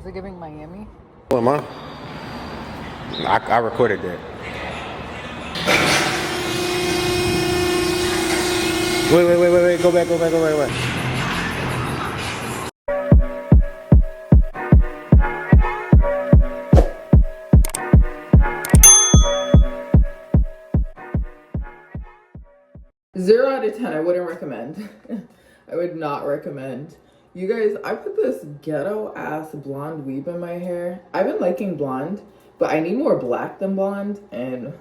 Is it giving Miami? What am I? I recorded that. Wait. Go back. Zero out of 10, I wouldn't recommend. I would not recommend. You guys, I put this ghetto ass blonde weave in my hair. I've been liking blonde, but I need more black than blonde, and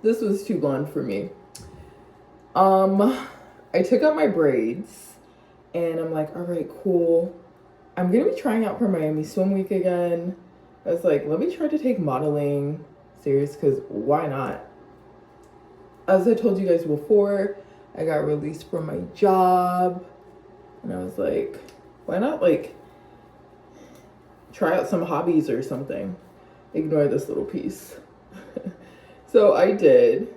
this was too blonde for me. I took out my braids, and I'm like, all right, cool. I'm gonna be trying out for Miami Swim Week again. I was like, let me try to take modeling serious, because why not? As I told you guys before, I got released from my job, and I was like, why not like try out some hobbies or something? Ignore this little piece. So I did,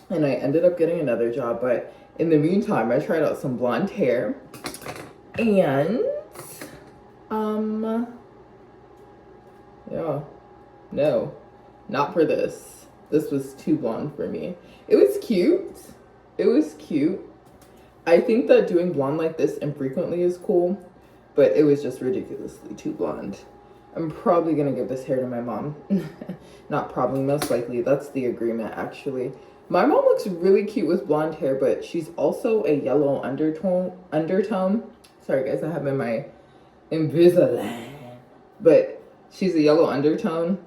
and I ended up getting another job, but in the meantime, I tried out some blonde hair, and yeah, no, not for this. This was too blonde for me. It was cute. It was cute. I think that doing blonde like this infrequently is cool, but it was just ridiculously too blonde. I'm probably gonna give this hair to my mom. Not probably, most likely. That's the agreement, actually. My mom looks really cute with blonde hair, but she's also a yellow undertone. Sorry guys, I have in my Invisalign. But she's a yellow undertone,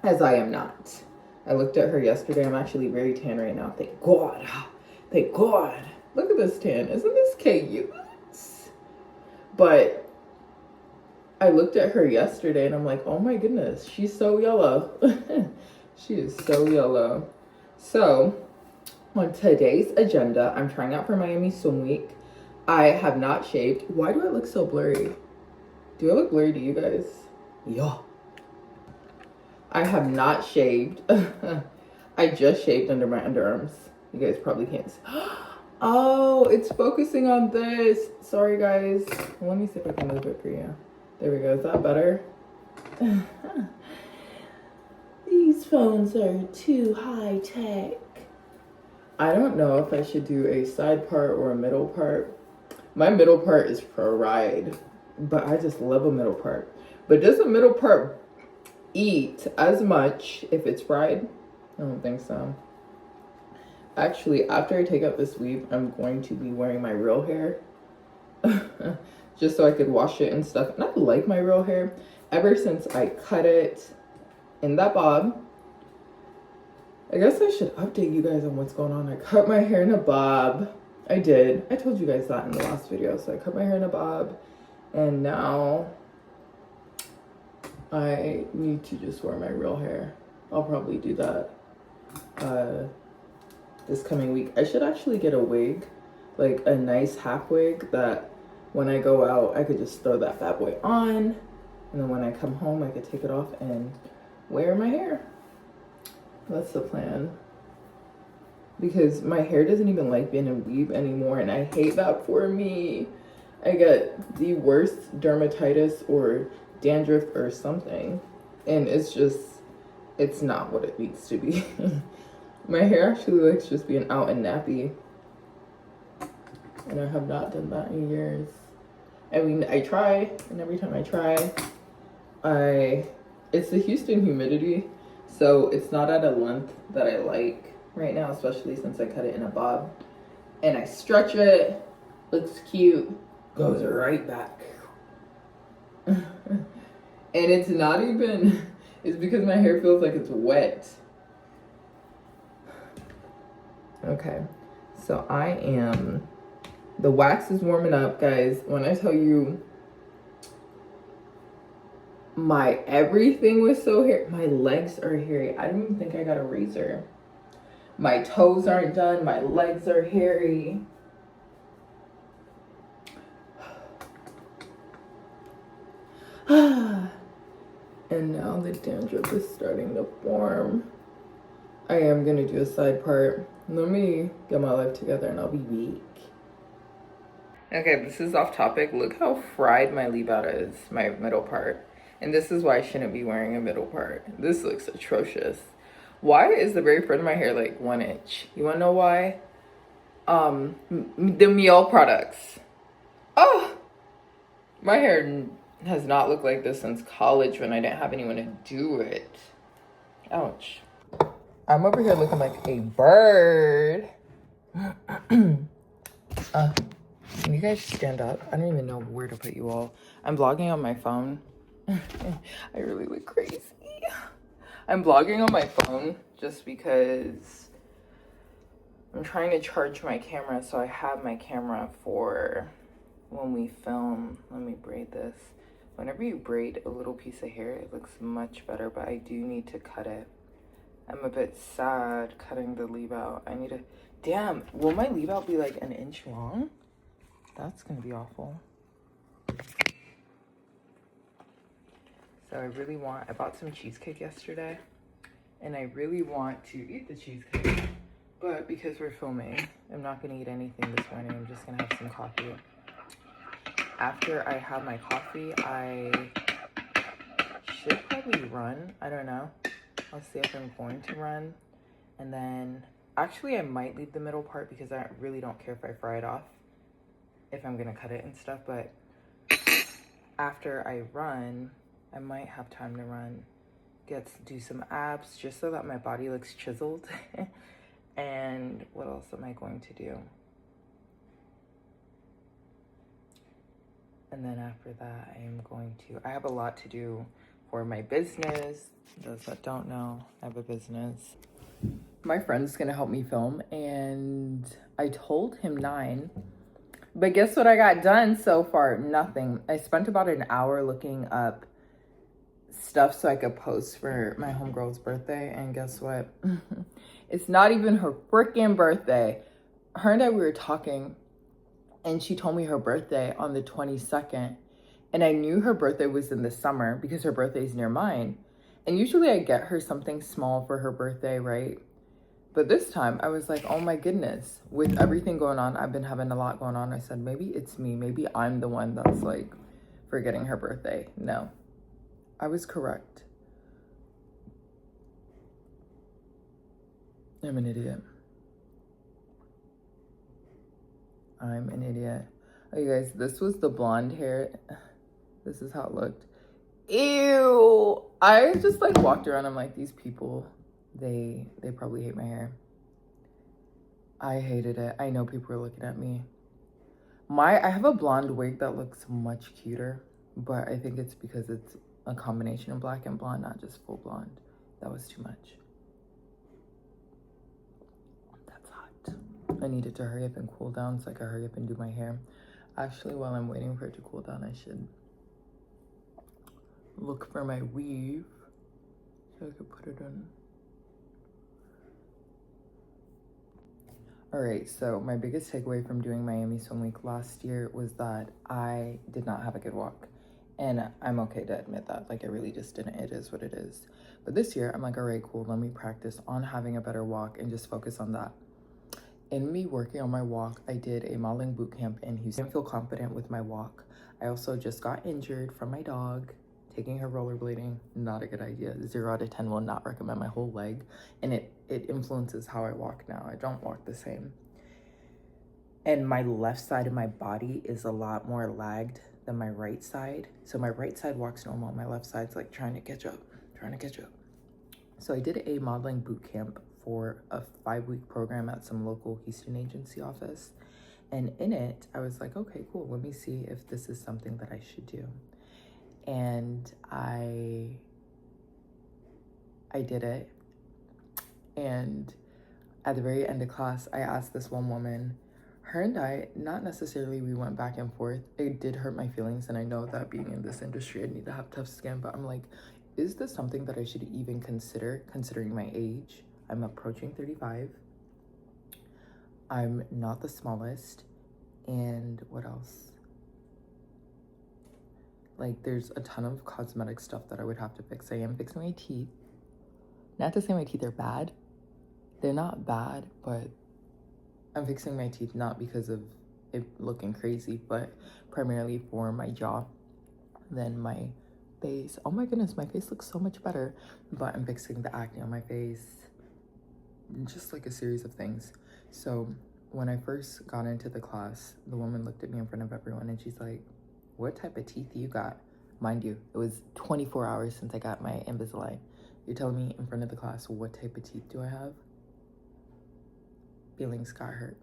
as I am not. I looked at her yesterday. I'm actually very tan right now. Thank God. Thank God. Look at this tan. Isn't this cute? But I looked at her yesterday and I'm like, oh my goodness, she's so yellow. She is so yellow. So on today's agenda, I'm trying out for Miami Swim Week. I have not shaved. Why do I look so blurry? Do I look blurry to you guys? Yeah. I have not shaved. I just shaved under my underarms. You guys probably can't see. Oh, it's focusing on this. Sorry, guys. Let me see if I can move it for you. There we go. Is that better? These phones are too high tech. I don't know if I should do a side part or a middle part. My middle part is fried, but I just love a middle part. But does a middle part eat as much if it's fried? I don't think so. Actually, after I take out this weave, I'm going to be wearing my real hair just so I could wash it and stuff. And I like my real hair ever since I cut it in that bob. I guess I should update you guys on what's going on. I cut my hair in a bob. I did. I told you guys that in the last video. So I cut my hair in a bob, and now I need to just wear my real hair. I'll probably do that this coming week. I should actually get a wig, like a nice half wig that when I go out, I could just throw that bad boy on. And then when I come home, I could take it off and wear my hair. That's the plan. Because my hair doesn't even like being in weave anymore, and I hate that for me. I get the worst dermatitis or dandruff or something, and it's not what it needs to be. My hair actually likes just being out and nappy, and I have not done that in years. I mean, I try, and every time I try, it's the Houston humidity, so it's not at a length that I like right now, especially since I cut it in a bob. And I stretch it, looks cute, goes right back. And it's not even, it's because my hair feels like it's wet. Okay, so the wax is warming up, guys. When I tell you my everything was so hairy, my legs are hairy. I don't even think I got a razor. My toes aren't done, my legs are hairy. And now the dandruff is starting to form. I am gonna do a side part. Let me get my life together and I'll be weak. Okay, this is off topic. Look how fried my leave out is, my middle part. And this is why I shouldn't be wearing a middle part. This looks atrocious. Why is the very front of my hair like 1 inch? You wanna know why? The Miel products. Oh, my hair has not looked like this since college when I didn't have anyone to do it. Ouch. I'm over here looking like a bird. Can you guys stand up? I don't even know where to put you all. I'm vlogging on my phone. I really look crazy. I'm vlogging on my phone just because I'm trying to charge my camera, so I have my camera for when we film. Let me braid this. Whenever you braid a little piece of hair, it looks much better, but I do need to cut it. I'm a bit sad cutting the leave out. I need to, damn, will my leave out be like 1 inch long? That's gonna be awful. So I bought some cheesecake yesterday, and I really want to eat the cheesecake, but because we're filming, I'm not gonna eat anything this morning. I'm just gonna have some coffee. After I have my coffee, I should probably run. I don't know. I'll see if I'm going to run. And then, actually I might leave the middle part because I really don't care if I fry it off, if I'm gonna cut it and stuff, but after I run, I might have time to run, do some abs just so that my body looks chiseled. And what else am I going to do? And then after that, I have a lot to do for my business. Those that don't know, I have a business. My friend's gonna help me film, and I told him 9. But guess what I got done so far? Nothing. I spent about an hour looking up stuff so I could post for my homegirl's birthday, and guess what? It's not even her freaking birthday. Her and I, we were talking, and she told me her birthday on the 22nd, and I knew her birthday was in the summer because her birthday is near mine. And usually I get her something small for her birthday, right? But this time I was like, oh my goodness, with everything going on, I've been having a lot going on. I said, maybe it's me. Maybe I'm the one that's like forgetting her birthday. No, I was correct. I'm an idiot. I'm an idiot. Oh, you guys, this was the blonde hair. This is how it looked. Ew. I just like walked around. I'm like, these people, they probably hate my hair. I hated it. I know people are looking at me. I have a blonde wig that looks much cuter, but I think it's because it's a combination of black and blonde, not just full blonde. That was too much. That's hot. I needed to hurry up and cool down so I could hurry up and do my hair. Actually, while I'm waiting for it to cool down, I should look for my weave so I could put it in. All right, so my biggest takeaway from doing Miami Swim Week last year was that I did not have a good walk. And I'm okay to admit that. Like, I really just didn't. It is what it is. But this year, I'm like, all right, cool. Let me practice on having a better walk and just focus on that. In me working on my walk, I did a modeling boot camp in Houston. I feel confident with my walk. I also just got injured from my dog taking her rollerblading. Not a good idea. 0 out of 10 will not recommend my whole leg. And it influences how I walk now. I don't walk the same. And my left side of my body is a lot more lagged than my right side. So my right side walks normal. My left side's like trying to catch up. So I did a modeling boot camp for a 5-week program at some local Houston agency office. And in it, I was like, okay, cool. Let me see if this is something that I should do. And I did it. And at the very end of class, I asked this one woman, her and I, not necessarily we went back and forth. It did hurt my feelings. And I know that being in this industry, I need to have tough skin. But I'm like, is this something that I should even consider, considering my age? I'm approaching 35. I'm not the smallest. And what else? Like, there's a ton of cosmetic stuff that I would have to fix. I am fixing my teeth. Not to say my teeth are bad. They're not bad, but I'm fixing my teeth not because of it looking crazy, but primarily for my jaw. Then my face. Oh my goodness, my face looks so much better. But I'm fixing the acne on my face. Just like a series of things. So when I first got into the class, the woman looked at me in front of everyone and she's like, what type of teeth you got? Mind you, it was 24 hours since I got my Invisalign. You're telling me in front of the class, what type of teeth do I have? Feelings got hurt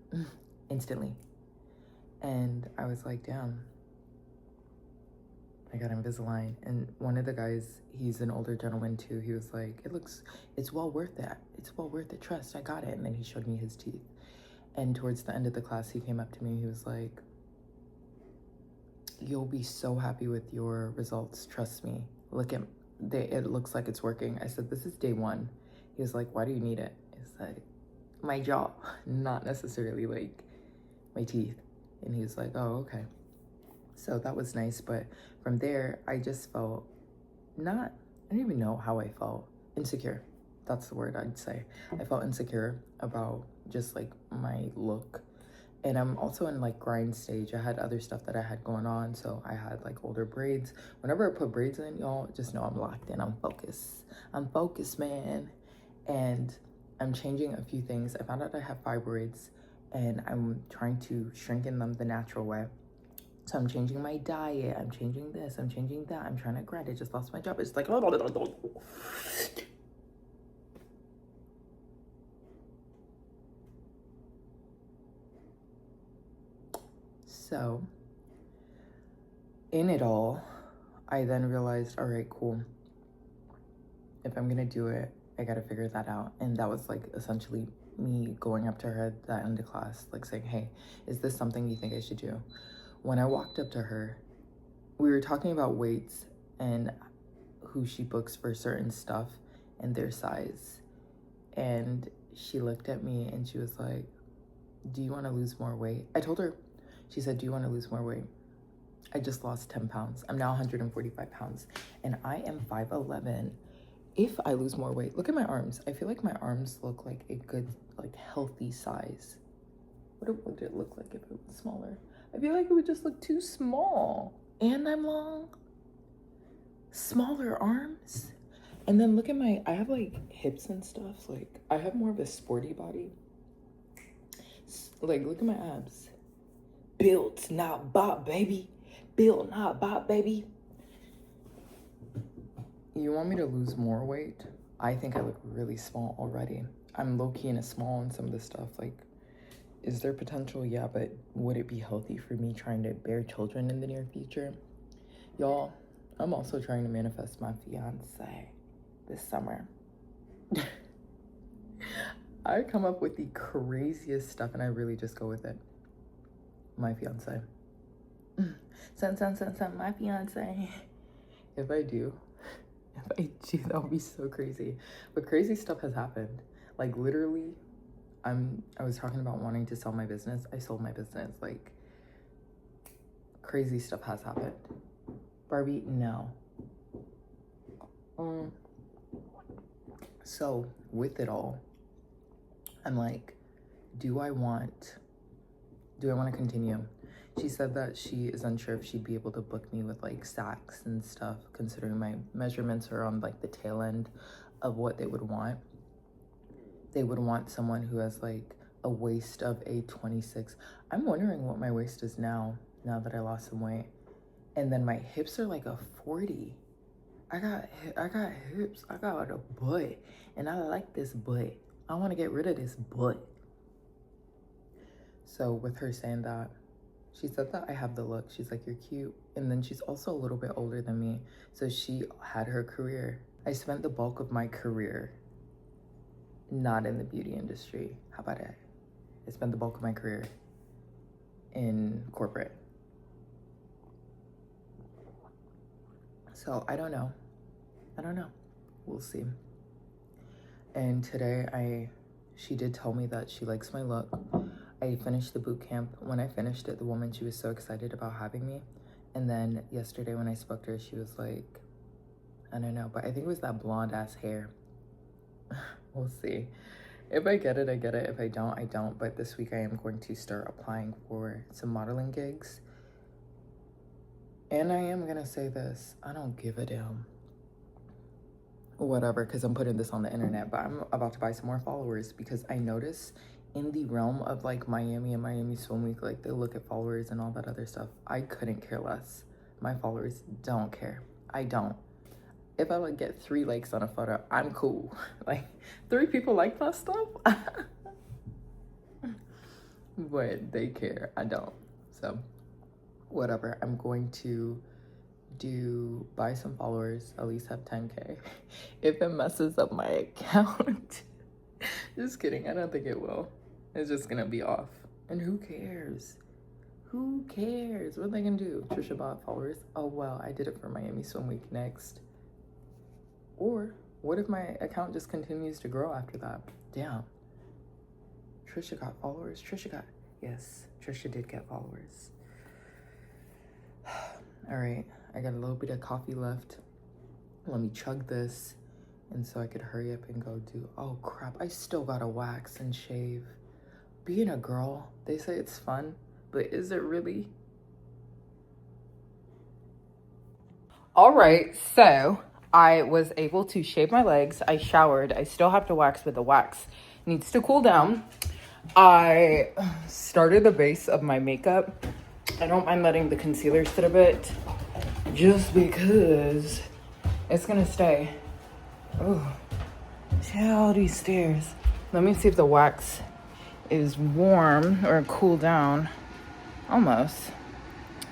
instantly. And I was like, damn, I got Invisalign. And one of the guys, he's an older gentleman too, he was like, it's well worth it. It's well worth it, trust, I got it. And then he showed me his teeth. And towards the end of the class, he came up to me, he was like, you'll be so happy with your results, trust me. Look at, it looks like it's working. I said, this is day 1. He was like, why do you need it? I said, my jaw, not necessarily like my teeth. And he was like, oh, okay. So that was nice. But from there, I just felt I don't even know how I felt. Insecure. That's the word I'd say. I felt insecure about just like my look. And I'm also in like grind stage. I had other stuff that I had going on. So I had like older braids. Whenever I put braids in, y'all just know I'm locked in. I'm focused. I'm focused, man. And I'm changing a few things. I found out I have fibroids and I'm trying to shrink in them the natural way. So I'm changing my diet. I'm changing this. I'm changing that. I'm trying to grind. I just lost my job. It's like, so in it all, I then realized, all right, cool. If I'm gonna do it, I gotta figure that out. And that was like essentially me going up to her at the end of class, like saying, hey, is this something you think I should do? When I walked up to her, we were talking about weights and who she books for certain stuff and their size. And she looked at me and she was like, do you want to lose more weight? I told her, she said, do you want to lose more weight? I just lost 10 pounds. I'm now 145 pounds and I am 5'11". If I lose more weight, look at my arms. I feel like my arms look like a good, like healthy size. What would it look like if it was smaller? I feel like it would just look too small. And I'm long. Smaller arms. And then look at I have like hips and stuff. Like I have more of a sporty body. Like look at my abs. Built, not bought, baby. Built, not bought, baby. You want me to lose more weight? I think I look really small already. I'm low-key in a small in some of this stuff. Like, is there potential? Yeah, but would it be healthy for me trying to bear children in the near future? Y'all, I'm also trying to manifest my fiance this summer. I come up with the craziest stuff and I really just go with it. My fiance. Son, my fiance. If I do, that would be so crazy. But crazy stuff has happened. Like literally, I was talking about wanting to sell my business. I sold my business. Like crazy stuff has happened. Barbie, no. So with it all, I'm like, do I want to continue? She said that she is unsure if she'd be able to book me with like sacks and stuff, considering my measurements are on like the tail end of what they would want. They would want someone who has like a waist of a 26. I'm wondering what my waist is now that I lost some weight. And then my hips are like a 40. I got hips. I got a butt. And I like this butt. I want to get rid of this butt. So with her saying that, she said that I have the look. She's like, you're cute. And then she's also a little bit older than me. So she had her career. I spent the bulk of my career not in the beauty industry. How about it? I spent the bulk of my career in corporate. So I don't know. We'll see. And today she did tell me that she likes my look. I finished the boot camp. When I finished it, the woman, she was so excited about having me. And then yesterday when I spoke to her, she was like, I don't know, but I think it was that blonde ass hair. We'll see. If I get it, I get it. If I don't, I don't. But this week I am going to start applying for some modeling gigs. And I am gonna say this, I don't give a damn. Whatever, because I'm putting this on the internet, but I'm about to buy some more followers because I notice in the realm of like Miami and Miami Swim Week, like they look at followers and all that other stuff. I couldn't care less. My followers don't care. I don't. If I would get 3 likes on a photo, I'm cool. Like 3 people like that stuff. But they care. I don't. So whatever. I'm going to buy some followers, at least have 10K. If it messes up my account, just kidding. I don't think it will. It's just gonna be off. And who cares? Who cares? What are they gonna do? Trisha bought followers. Oh well, I did it for Miami Swim Week next. Or what if my account just continues to grow after that? Damn. Trisha got followers. Yes, Trisha did get followers. All right, I got a little bit of coffee left. Let me chug this, and so I could hurry up and go do, oh crap, I still gotta wax and shave. Being a girl, they say it's fun, but is it really? All right, so I was able to shave my legs. I showered. I still have to wax, but the wax needs to cool down. I started the base of my makeup. I don't mind letting the concealer sit a bit just because it's gonna stay. Oh, see all these stairs. Let me see if the wax is warm or cool down. Almost.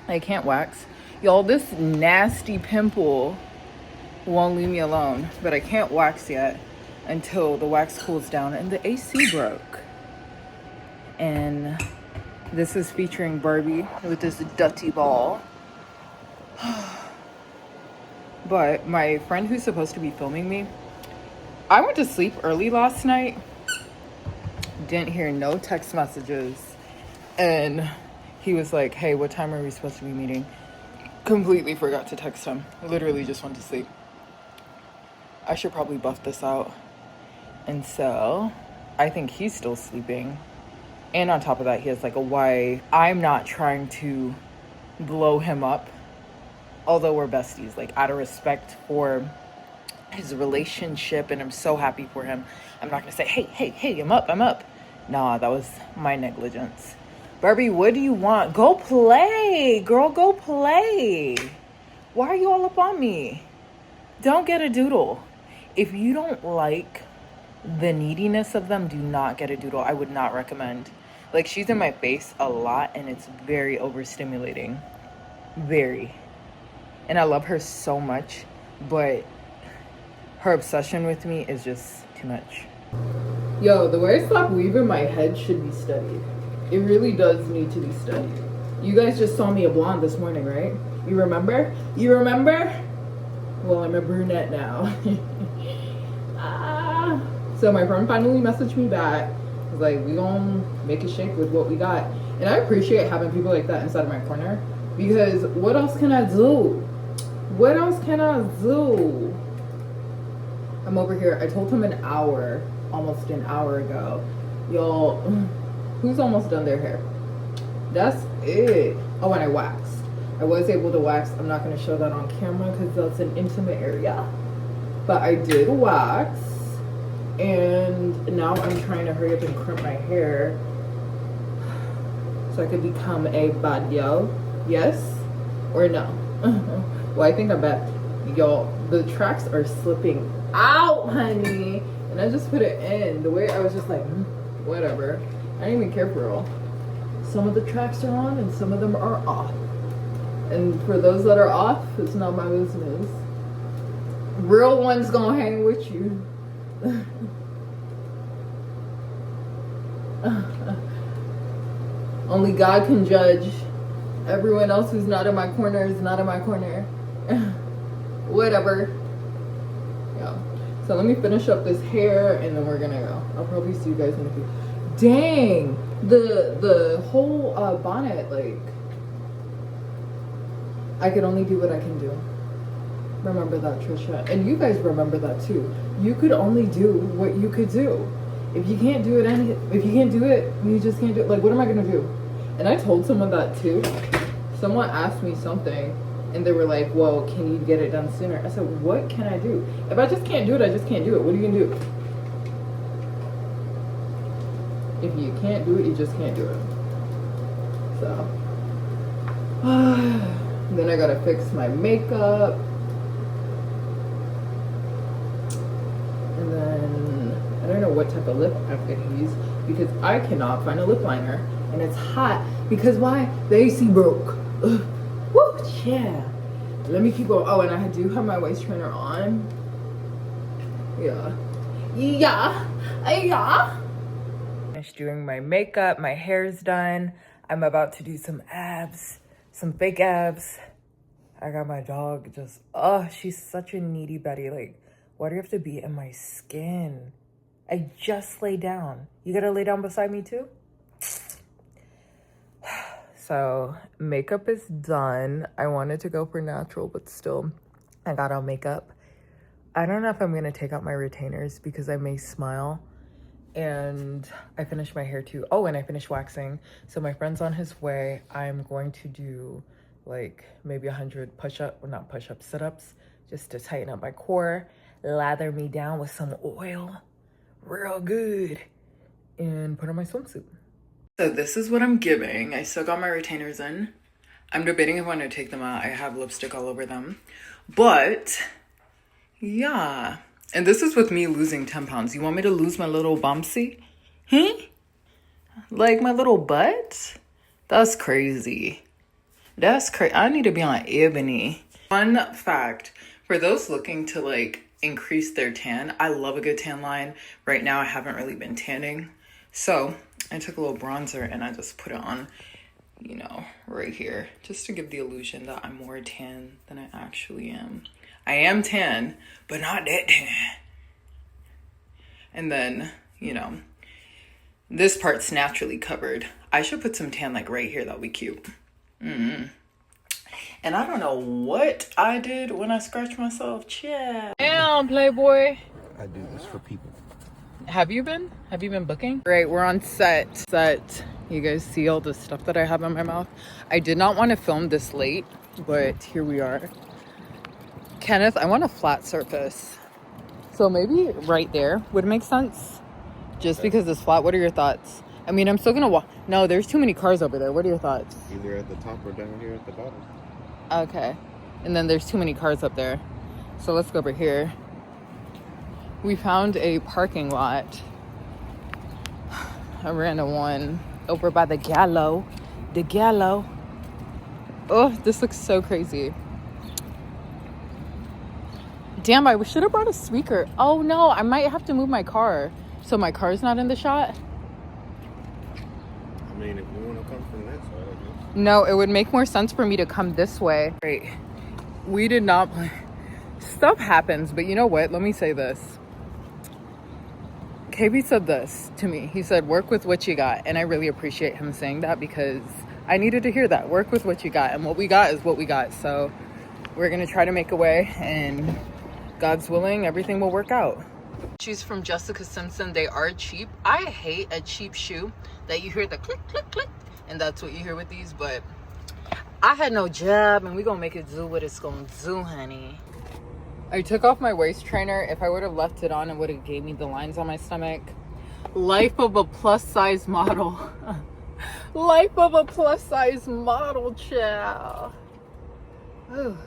I can't wax. Y'all, this nasty pimple won't leave me alone, but I can't wax yet until the wax cools down, and the AC broke. And this is featuring Barbie with this dirty ball. But my friend who's supposed to be filming me, I went to sleep early last night, didn't hear no text messages, and he was like, hey, what time are we supposed to be meeting? Completely forgot to text him. Literally just went to sleep. I should probably buff this out. And so I think he's still sleeping. And on top of that, he has like a wife. I'm not trying to blow him up, although we're besties, like out of respect for his relationship, and I'm so happy for him. I'm not gonna say, hey, I'm up. Nah, that was my negligence. Barbie, what do you want? Go play, girl, go play. Why are you all up on me? Don't get a doodle. If you don't like the neediness of them, do not get a doodle. I would not recommend. Like, she's in my face a lot, and it's very overstimulating. Very. And I love her so much, but her obsession with me is just too much. Yo, the way I stop weaving my head should be studied. It really does need to be studied. You guys just saw me a blonde this morning, right? You remember? Well, I'm a brunette now. So my friend finally messaged me back. Was like, we gonna make a shake with what we got. And I appreciate having people like that inside of my corner, because what else can I do? I'm over here. I told him almost an hour ago. Y'all, who's almost done their hair? That's it. Oh, and I waxed. I was able to wax. I'm not going to show that on camera because that's an intimate area. But I did wax. And now I'm trying to hurry up and crimp my hair so I could become a bad girl. Yes or no? Well, I think I'm bad. Y'all, the tracks are slipping out, honey. And I just put it in. The way I was just like, whatever. I didn't even care for real. Some of the tracks are on and some of them are off. And for those that are off, it's not my business. Real ones gonna hang with you. Only God can judge. Everyone else who's not in my corner is not in my corner. Whatever. Yeah. So let me finish up this hair and then we're gonna go. I'll probably see you guys in a few. Dang, the whole bonnet, like, I could only do what I can do. Remember that, Trisha. And you guys remember that too. You could only do what you could do. If you can't do it, you just can't do it. Like, what am I gonna do? And I told someone that too. Someone asked me something And they were like, well, can you get it done sooner? I said, what can I do? If I just can't do it, I just can't do it. What are you gonna do? If you can't do it, you just can't do it. So, then I gotta fix my makeup. And then, I don't know what type of lip I'm gonna use because I cannot find a lip liner. And it's hot because why? The AC broke. Ugh. Woo, yeah. Let me keep going. Oh, and I do have my waist trainer on. Yeah. Finished doing my makeup. My hair's done. I'm about to do some abs, some fake abs. I got my dog just, oh, she's such a needy Betty. Like, why do you have to be in my skin? I just lay down. You gotta lay down beside me too? So makeup is done. I wanted to go for natural, but still I got on makeup. I don't know if I'm gonna take out my retainers because I may smile. And I finished my hair too. Oh, and I finished waxing. So my friend's on his way. I'm going to do like maybe 100 push-up, well, not push-up, sit-ups, just to tighten up my core, lather me down with some oil, real good, and put on my swimsuit. So this is what I'm giving. I still got my retainers in. I'm debating if I want to take them out. I have lipstick all over them. But, yeah. And this is with me losing 10 pounds. You want me to lose my little bumpsy? Like my little butt? That's crazy. That's crazy. I need to be on Ebony. Fun fact, for those looking to like increase their tan, I love a good tan line. Right now I haven't really been tanning. So I took a little bronzer and I just put it on, you know, right here, just to give the illusion that I'm more tan than I actually am. I am tan, but not that tan. And then, you know, this part's naturally covered. I should put some tan like right here. That'll be cute. And I don't know what I did when I scratched myself. Yeah. Damn, Playboy. I do this for people. Have you been? Have you been booking? Right, we're on set. You guys see all the stuff that I have in my mouth? I did not want to film this late, but here we are. Kenneth, I want a flat surface. So maybe right there would make sense. Just because it's flat. What are your thoughts? I mean, I'm still gonna walk. No, there's too many cars over there. What are your thoughts? Either at the top or down here at the bottom. Okay. And then there's too many cars up there. So let's go over here. We found a parking lot. A random one over by the Gallo. The Gallo. Oh, this looks so crazy. Damn, I should have brought a speaker. Oh no, I might have to move my car. So my car's not in the shot? I mean, if you want to come from that side, I guess. No, it would make more sense for me to come this way. Great. We did not plan. Stuff happens, but you know what? Let me say this. KB said this to me. He said, work with what you got. And I really appreciate him saying that because I needed to hear that. Work with what you got. And what we got is what we got. So we're going to try to make a way. And God's willing, everything will work out. Shoes from Jessica Simpson. They are cheap. I hate a cheap shoe that you hear the click, click, click. And that's what you hear with these. But I had no job. And we're going to make it do what it's going to do, honey. I took off my waist trainer. If I would have left it on, it would have gave me the lines on my stomach. Life of a plus size model. Life of a plus size model, child. Ooh.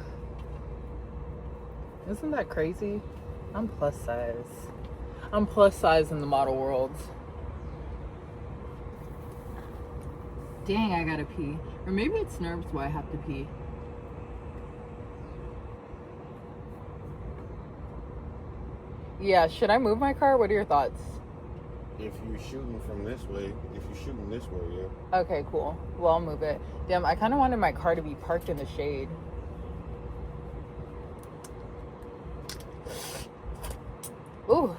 Isn't that crazy? I'm plus size. I'm plus size in the model world. Dang, I gotta pee. Or maybe it's nerves why I have to pee. Yeah, should I move my car? What are your thoughts? If you're shooting from this way, yeah. Okay, cool. Well, I'll move it. Damn, I kind of wanted my car to be parked in the shade. Ooh.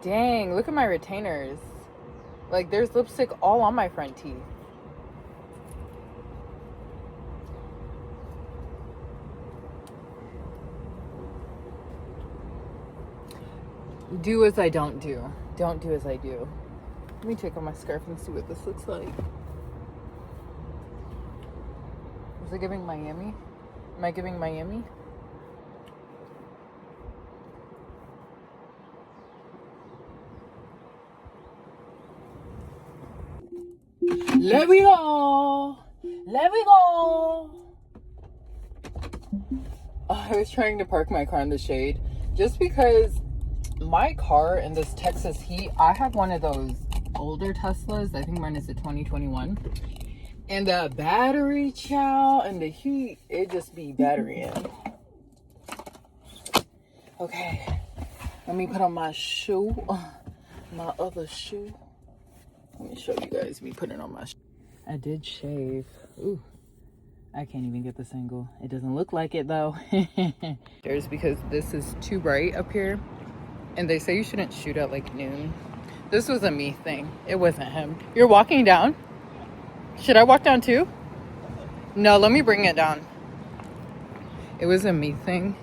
Dang, look at my retainers. Like, there's lipstick all on my front teeth. Do as I don't do. Don't do as I do. Let me take off my scarf and see what this looks like. Is it giving Miami? Am I giving Miami? Let we go. Let we go. I was trying to park my car in the shade just because my car in this Texas heat, I have one of those older Teslas. I think mine is a 2021. And the battery, chow, and the heat, it just be batterying. Okay, let me put on my shoe, my other shoe. Let me show you guys me putting on my shoe. I did shave. Ooh, I can't even get this angle. It doesn't look like it though. There's because this is too bright up here. And they say you shouldn't shoot at like noon. This was a me thing. It wasn't him. You're walking down? Should I walk down too? No, let me bring it down. It was a me thing.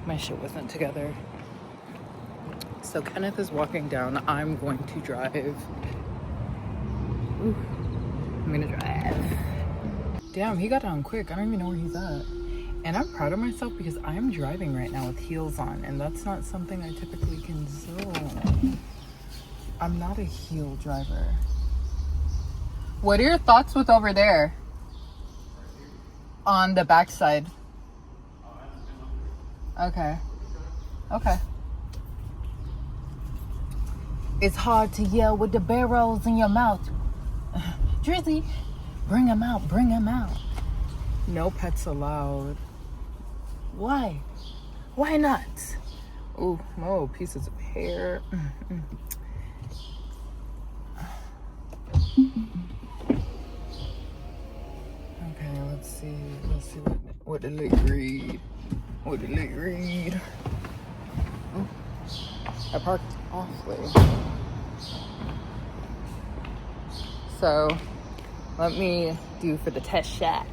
My shit wasn't together. So Kenneth is walking down. I'm going to drive. Ooh, I'm gonna drive. Damn, he got down quick. I don't even know where he's at. And I'm proud of myself because I'm driving right now with heels on, and that's not something I typically can do. I'm not a heel driver. What are your thoughts with over there? On the backside. Okay. Okay. It's hard to yell with the barrels in your mouth. Drizzy, bring him out, bring him out. No pets allowed. Why? Why not? Ooh, oh, pieces of hair. Okay, let's see what did it read? What did it read? Oh, I parked awfully. So, let me do for the test shot.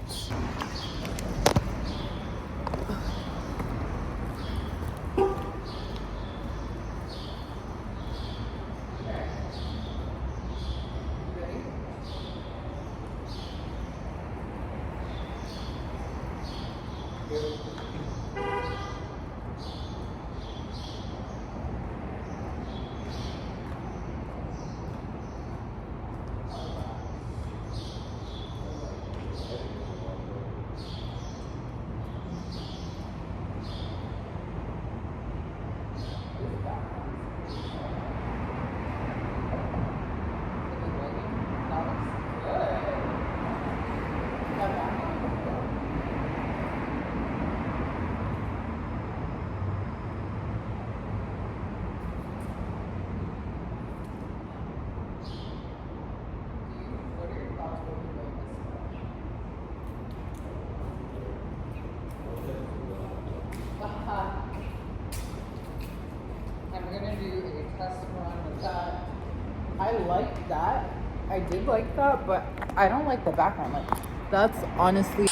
I like that. I did like that, but I don't like the background. Like, that's honestly.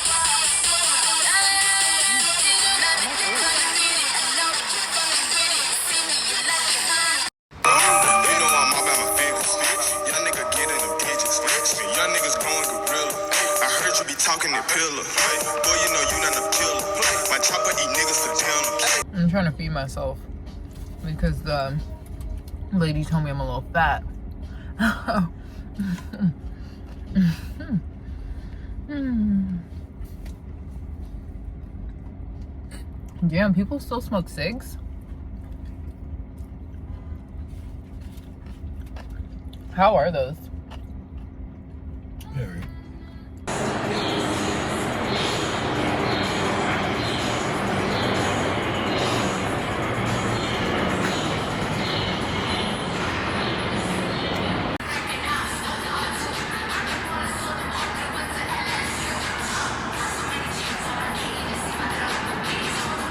I'm trying to feed myself because the lady told me I'm a little fat. Damn, people still smoke cigs? How are those? Very.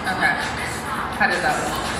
Okay. How does that look?